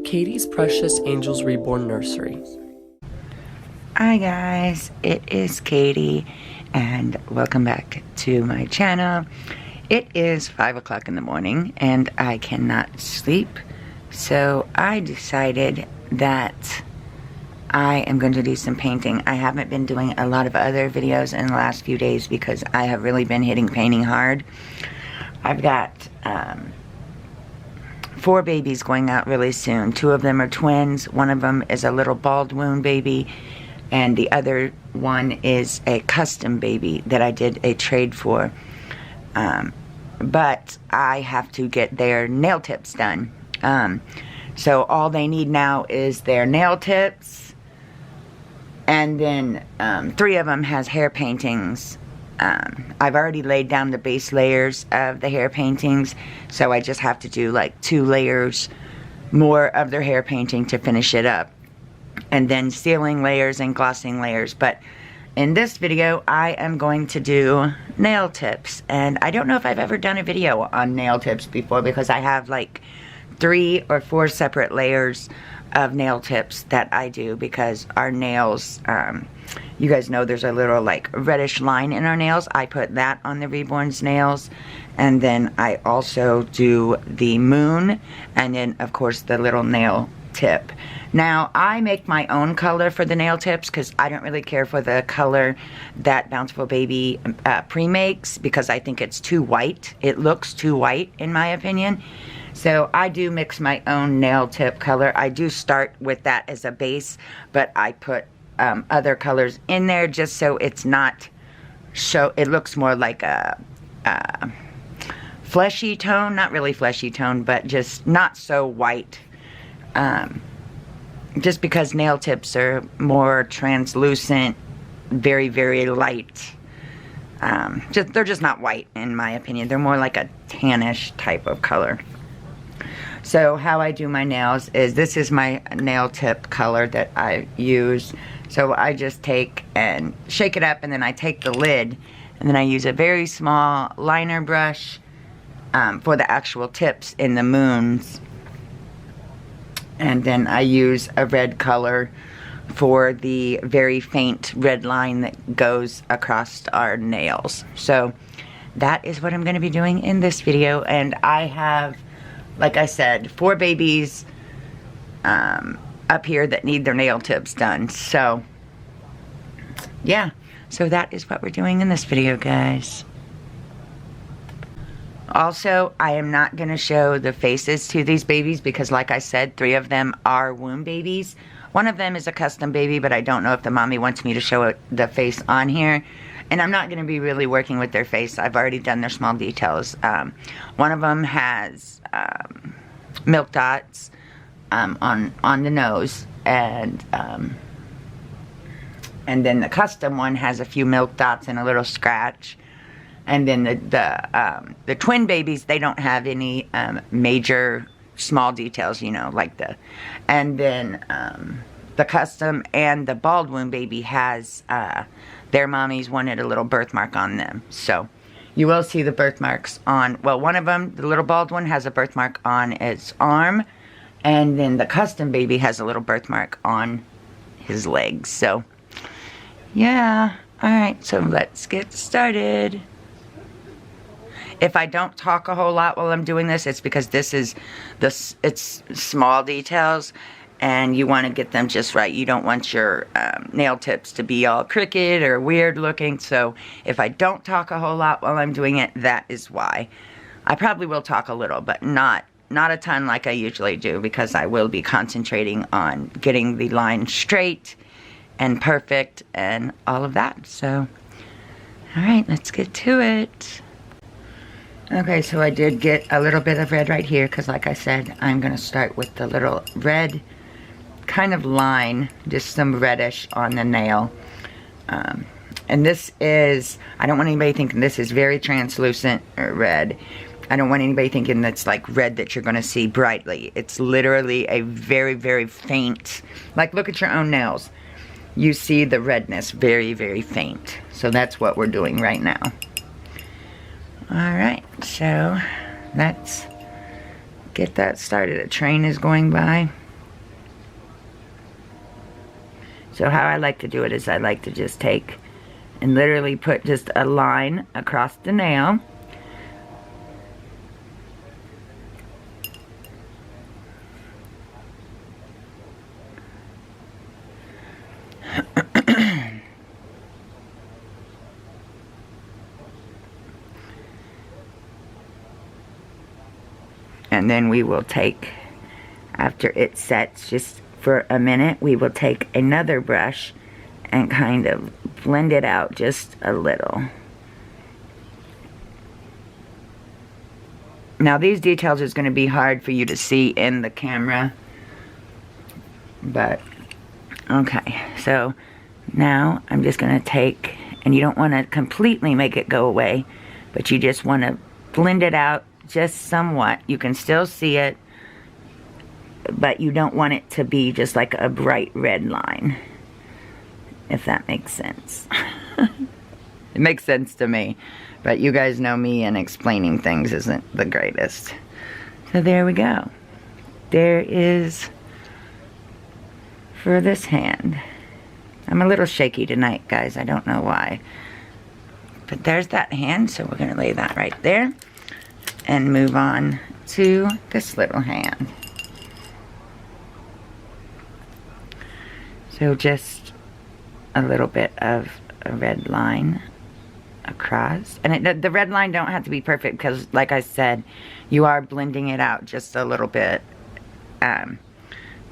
Katie's Precious Angels Reborn Nursery. Hi guys, it is Katie and welcome back to my channel. It is 5 o'clock in the morning and I cannot sleep, so I decided that I am going to do some painting. I haven't been doing a lot of other videos in the last few days because I have really been hitting painting hard. I've got 4 babies going out really soon. 2 of them are twins. One of them is a little bald wound baby, and the other one is a custom baby that I did a trade for. But I have to get their nail tips done. So all they need now is their nail tips, and then 3 of them has hair paintings. I've already laid down the base layers of the hair paintings, so I just have to do like 2 layers more of their hair painting to finish it up, and then sealing layers and glossing layers. But in this video I am going to do nail tips, and I don't know if I've ever done a video on nail tips before because I have like 3 or 4 separate layers of nail tips that I do because our nails, you guys know there's a little like reddish line in our nails. I put that on the Reborns nails, and then I also do the moon, and then of course the little nail tip. Now I make my own color for the nail tips because I don't really care for the color that Bountiful Baby pre-makes because I think it's too white. It looks too white in my opinion. So I do mix my own nail tip color. I do start with that as a base, but I put other colors in there just so it's not, it looks more like a fleshy tone. Not really fleshy tone, but just not so white. Just because nail tips are more translucent, very, very light. They're just not white in my opinion. They're more like a tannish type of color. So how I do my nails is, this is my nail tip color that I use. So I just take and shake it up, and then I take the lid, and then I use a very small liner brush for the actual tips in the moons. And then I use a red color for the very faint red line that goes across our nails. So that is what I'm going to be doing in this video, and I have, like I said, 4 babies up here that need their nail tips done. So yeah, so that is what we're doing in this video, guys. Also, I am not going to show the faces to these babies because, like I said, 3 of them are womb babies. One of them is a custom baby, but I don't know if the mommy wants me to show the face on here. And I'm not going to be really working with their face. I've already done their small details. One of them has milk dots on the nose, and then the custom one has a few milk dots and a little scratch. And then the twin babies, they don't have any major small details, you know, like and then the custom and the bald wound baby has, their mommies wanted a little birthmark on them. So you will see the birthmarks on, well, one of them, the little bald one, has a birthmark on its arm, and then the custom baby has a little birthmark on his legs. So yeah, alright, so let's get started. If I don't talk a whole lot while I'm doing this, it's because this is it's small details, and you want to get them just right. You don't want your nail tips to be all crooked or weird looking. So if I don't talk a whole lot while I'm doing it, that is why. I probably will talk a little, but not a ton like I usually do, because I will be concentrating on getting the line straight and perfect and all of that. So, alright, let's get to it. Okay, so I did get a little bit of red right here because, like I said, I'm going to start with the little red kind of line, just some reddish on the nail. And this is, I don't want anybody thinking this is very translucent or red. I don't want anybody thinking that's like red that you're going to see brightly. It's literally a very, very faint, like look at your own nails. You see the redness, very, very faint. So that's what we're doing right now. Alright, so let's get that started. A train is going by. So how I like to do it is I like to just take and literally put just a line across the nail. And then we will take, after it sets just for a minute, we will take another brush and kind of blend it out just a little. Now these details is going to be hard for you to see in the camera, but okay. So now I'm just going to take, and you don't want to completely make it go away, but you just want to blend it out just somewhat. You can still see it, but you don't want it to be just like a bright red line, if that makes sense. It makes sense to me, but you guys know me, and explaining things isn't the greatest. So there we go. There is for this hand. I'm a little shaky tonight, guys. I don't know why. But there's that hand, so we're going to lay that right there and move on to this little hand. So just a little bit of a red line across. And the red line don't have to be perfect because, like I said, you are blending it out just a little bit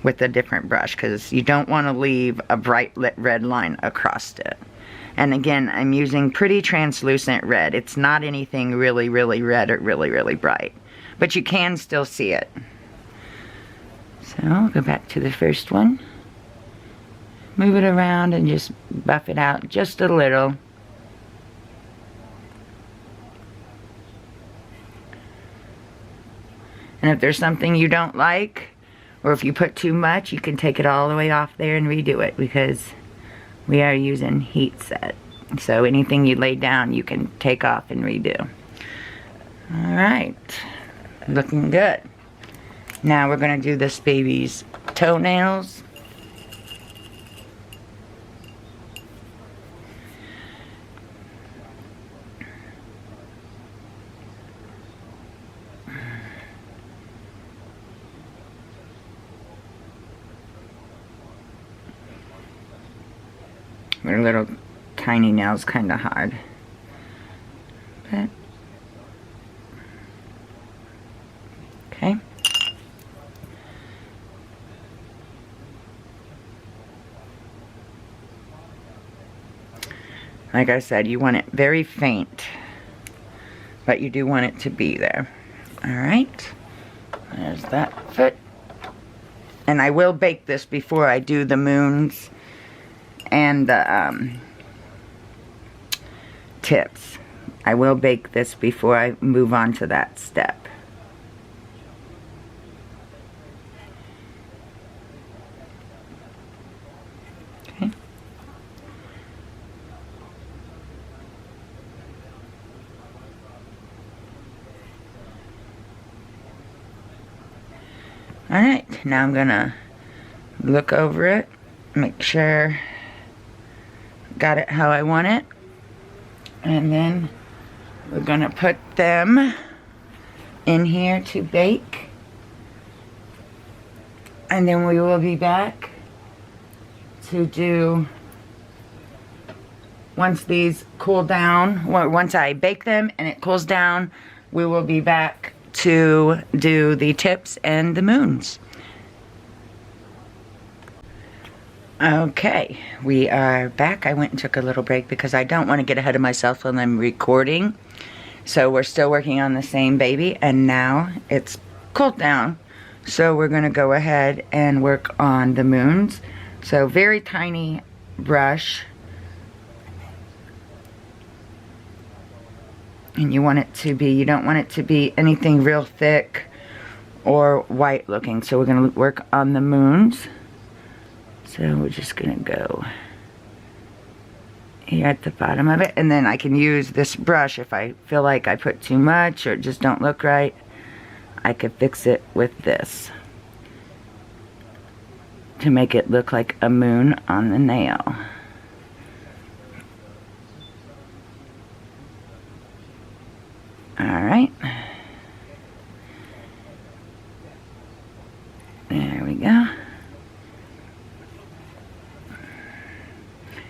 with a different brush, because you don't want to leave a bright lit red line across it. And again, I'm using pretty translucent red. It's not anything really, really red or really, really bright. But you can still see it. So I'll go back to the first one. Move it around and just buff it out just a little. And if there's something you don't like, or if you put too much, you can take it all the way off there and redo it, because we are using heat set. So anything you lay down, you can take off and redo. Alright, looking good. Now we're going to do this baby's toenails. Their little tiny nails, kind of hard, but okay. Like I said, you want it very faint, but you do want it to be there. All right, there's that foot. And I will bake this before I do the moons and the tips. I will bake this before I move on to that step. Okay. Alright, now I'm gonna look over it, make sure got it how I want it, and then we're gonna put them in here to bake, and then we will be back to do, once these cool down, once I bake them and it cools down, we will be back to do the tips and the moons. Okay, we are back. I went and took a little break because I don't want to get ahead of myself when I'm recording. So we're still working on the same baby, and now it's cooled down. So we're going to go ahead and work on the moons. So very tiny brush. And you want it to be, you don't want it to be anything real thick or white looking. So we're going to work on the moons. So we're just going to go here at the bottom of it. And then I can use this brush if I feel like I put too much or it just don't look right. I could fix it with this. to make it look like a moon on the nail. Alright. There we go.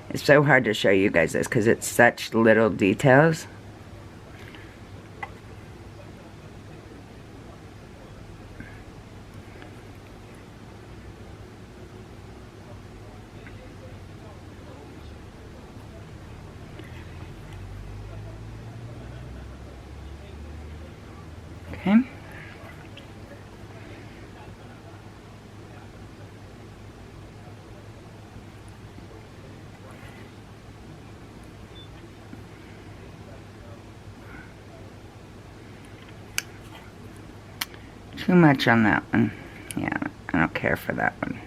It's so hard to show you guys this because it's such little details. Okay. Too much on that one. Yeah, I don't care for that one.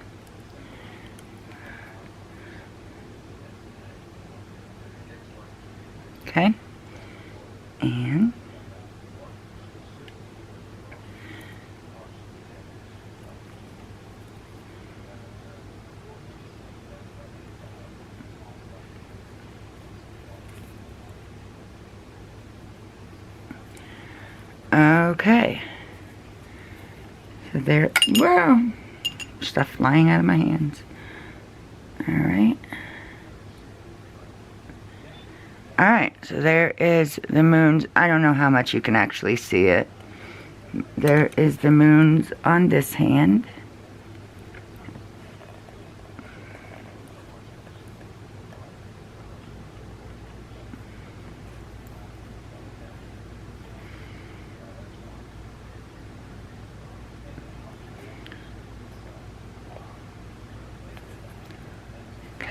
Okay. And okay. So there, whoa, stuff flying out of my hands. Alright. Alright, so there is the moons. I don't know how much you can actually see it. There is the moons on this hand.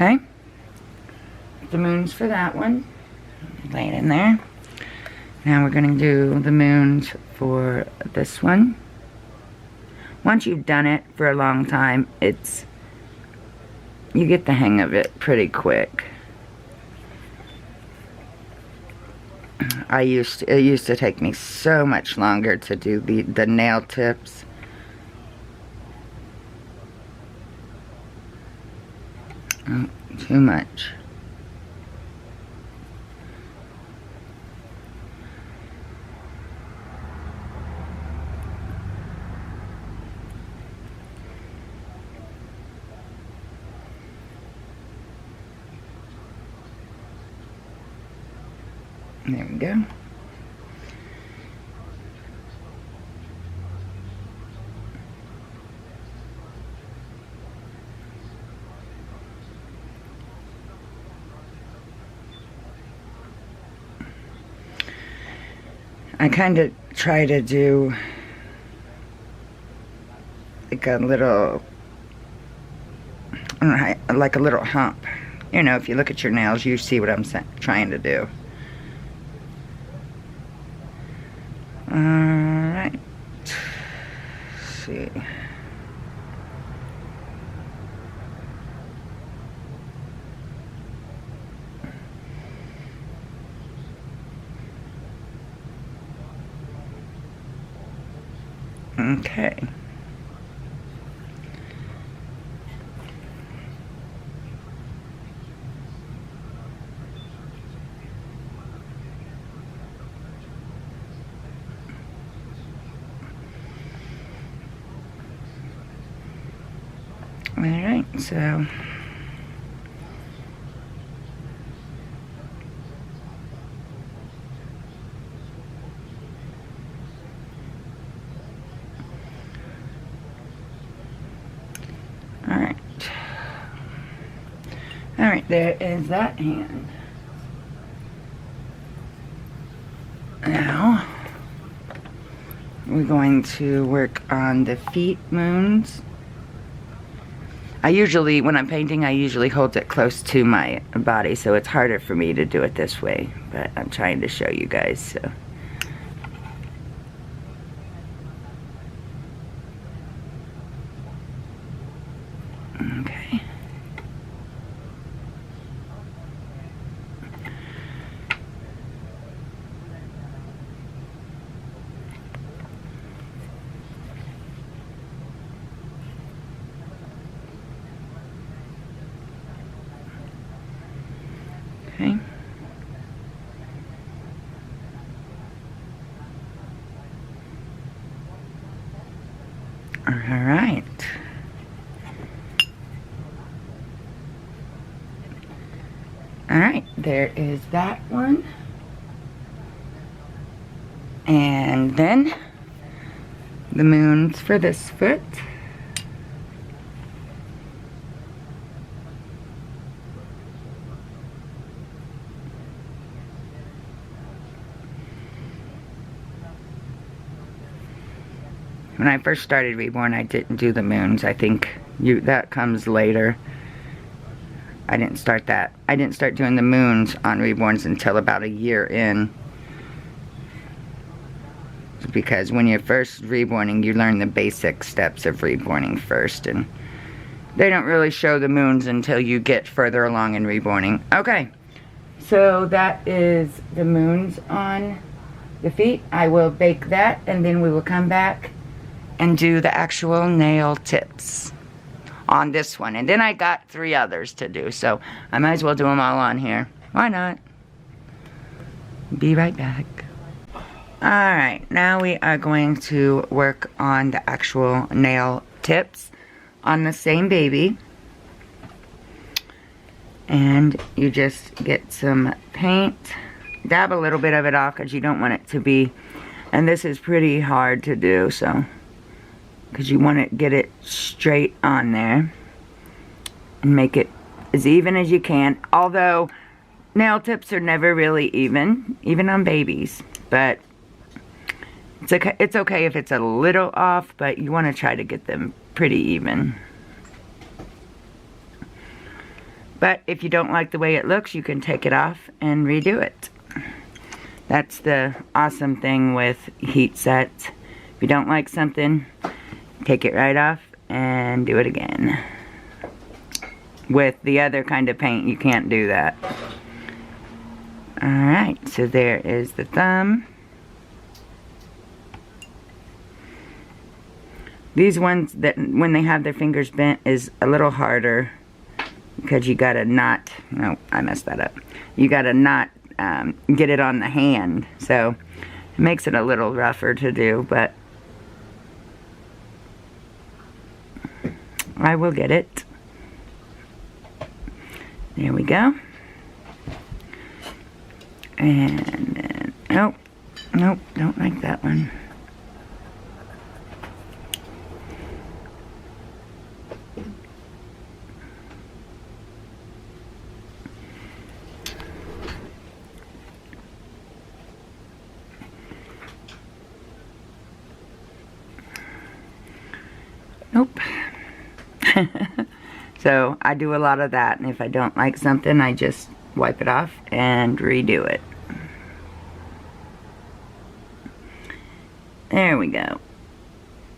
Okay, the moons for that one, lay it in there. Now we're going to do the moons for this one. Once you've done it for a long time, you get the hang of it pretty quick. It used to take me so much longer to do the nail tips. Oh, too much. There we go. I kind of try to do like a little, I don't know, like a little hump. You know, if you look at your nails, you see what I'm trying to do. Alright. Let's see. Okay. All right, so all right, there is that hand. Now we're going to work on the feet moons. When I'm painting, I usually hold it close to my body, so it's harder for me to do it this way, but I'm trying to show you guys, so. Okay. Okay. All right. All right, there is that one. And then the moons for this foot. When I first started Reborn, I didn't do the moons. I think that comes later. I didn't start that. I didn't start doing the moons on Reborns until about a year in. Because when you're first reborning, you learn the basic steps of reborning first. And they don't really show the moons until you get further along in reborning. Okay, so that is the moons on the feet. I will bake that, and then we will come back and do the actual nail tips on this one. And then I got 3 others to do, so I might as well do them all on here. Why not? Be right back. Alright, now we are going to work on the actual nail tips on the same baby. And you just get some paint, dab a little bit of it off because you don't want it to be, and this is pretty hard to do, so because you want to get it straight on there and make it as even as you can. Although nail tips are never really even on babies, but it's okay if it's a little off, but you want to try to get them pretty even. But if you don't like the way it looks, you can take it off and redo it. That's the awesome thing with heat sets. If you don't like something, take it right off and do it again. With the other kind of paint, you can't do that. Alright, so there is the thumb. These ones, that when they have their fingers bent, is a little harder because you gotta not, no, I messed that up. You gotta not get it on the hand, so it makes it a little rougher to do, but I will get it. There we go. And then, nope, don't like that one. Nope. So I do a lot of that, and if I don't like something, I just wipe it off and redo it. There we go.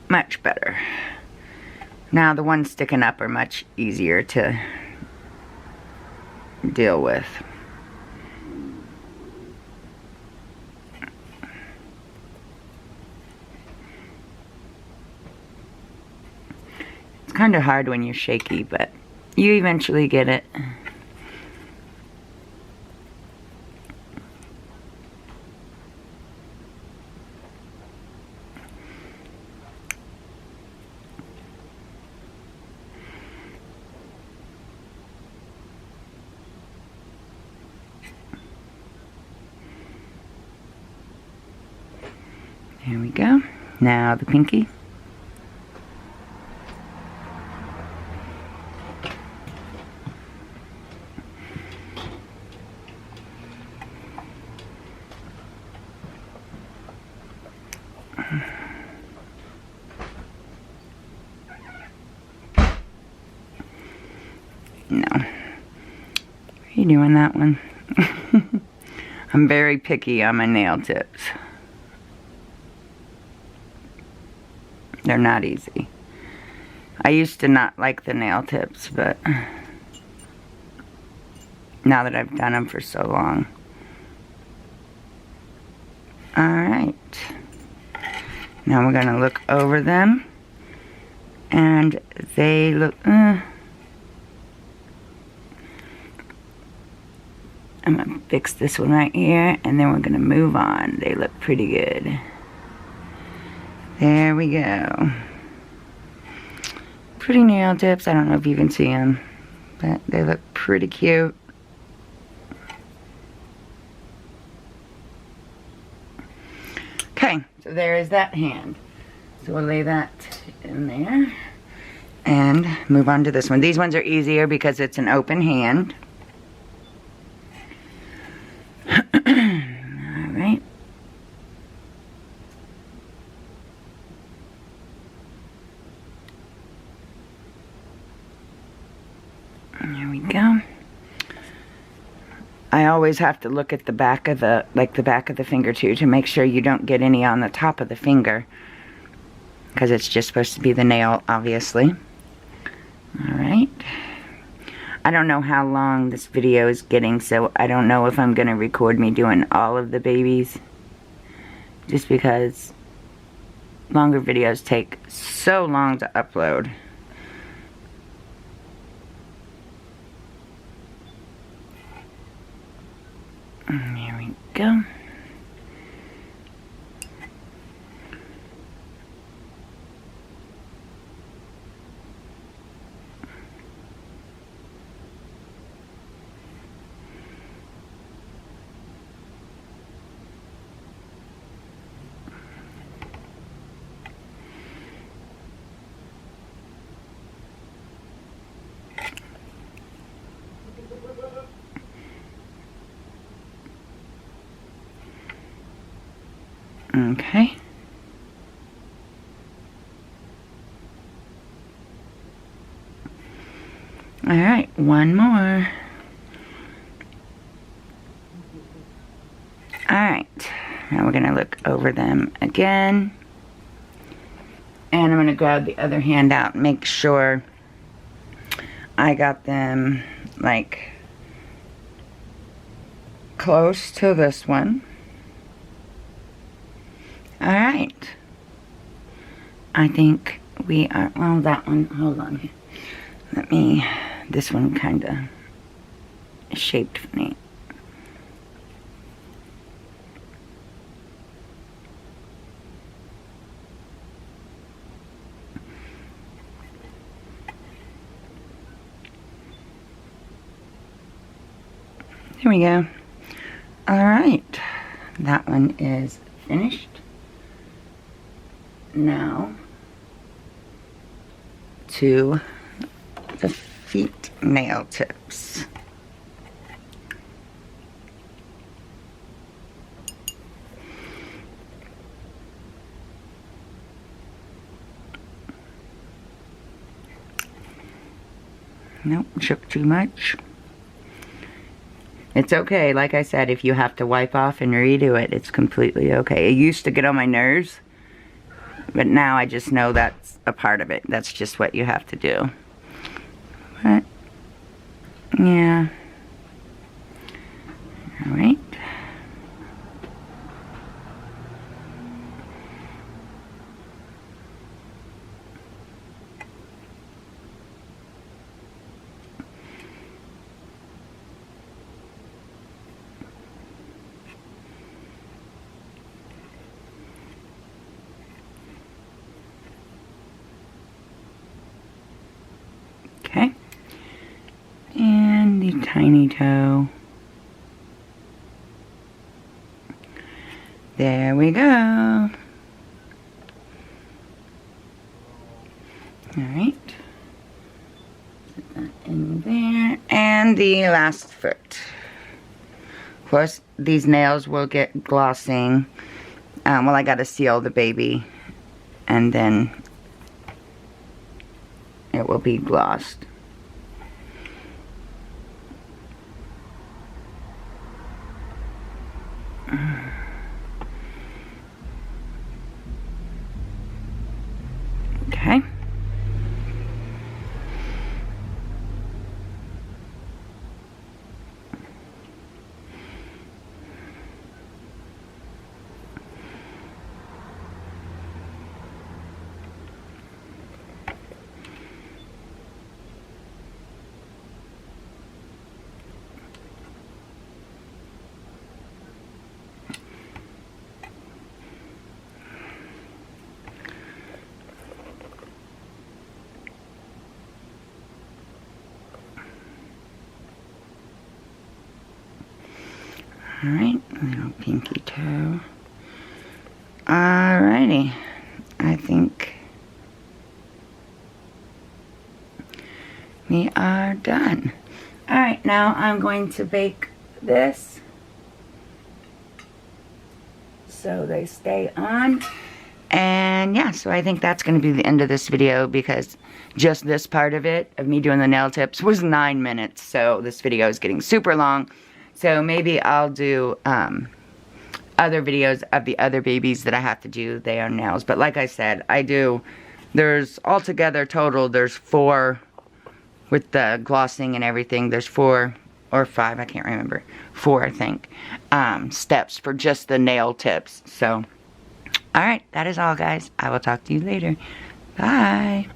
Much better. Now the ones sticking up are much easier to deal with. It's kind of hard when you're shaky, but you eventually get it. There we go. Now the pinky. No. Are you doing that one? I'm very picky on my nail tips. They're not easy. I used to not like the nail tips, but now that I've done them for so long. Alright. Now we're going to look over them. And they look... I'm gonna fix this one right here, and then we're gonna move on. They look pretty good. There we go. Pretty nail tips. I don't know if you can see them, but they look pretty cute. Okay, so there is that hand. So we'll lay that in there and move on to this one. These ones are easier because it's an open hand. Alright. There we go. I always have to look at the back of the, the back of the finger too, to make sure you don't get any on the top of the finger, because it's just supposed to be the nail, obviously. Alright. I don't know how long this video is getting, so I don't know if I'm going to record me doing all of the babies. Just because longer videos take so long to upload. There we go. Okay. Alright, one more. Alright, now we're going to look over them again. And I'm going to grab the other hand out and make sure I got them, like, close to this one. Alright. I think we are, well, that one, hold on. Let me, this one kind of shaped funny. There we go. Alright. That one is finished. Now to the feet nail tips. Nope, shook too much. It's okay, like I said, if you have to wipe off and redo it, it's completely okay. It used to get on my nerves. But now I just know that's a part of it. That's just what you have to do. But, yeah. Alright. Okay, and the tiny toe. There we go. Alright, put that in there, and the last foot. Of course, these nails will get glossing. Well, I gotta seal the baby, and then it will be glossed. Okay. Alright, little pinky toe. Alrighty. I think we are done. Alright, now I'm going to bake this so they stay on. And yeah, so I think that's going to be the end of this video, because just this part of it, of me doing the nail tips, was 9 minutes. So this video is getting super long. So maybe I'll do other videos of the other babies that I have to do their nails. But like I said, there's altogether total, there's 4, with the glossing and everything, there's 4 or 5, I can't remember. 4, I think, steps for just the nail tips. So, alright, that is all, guys. I will talk to you later. Bye.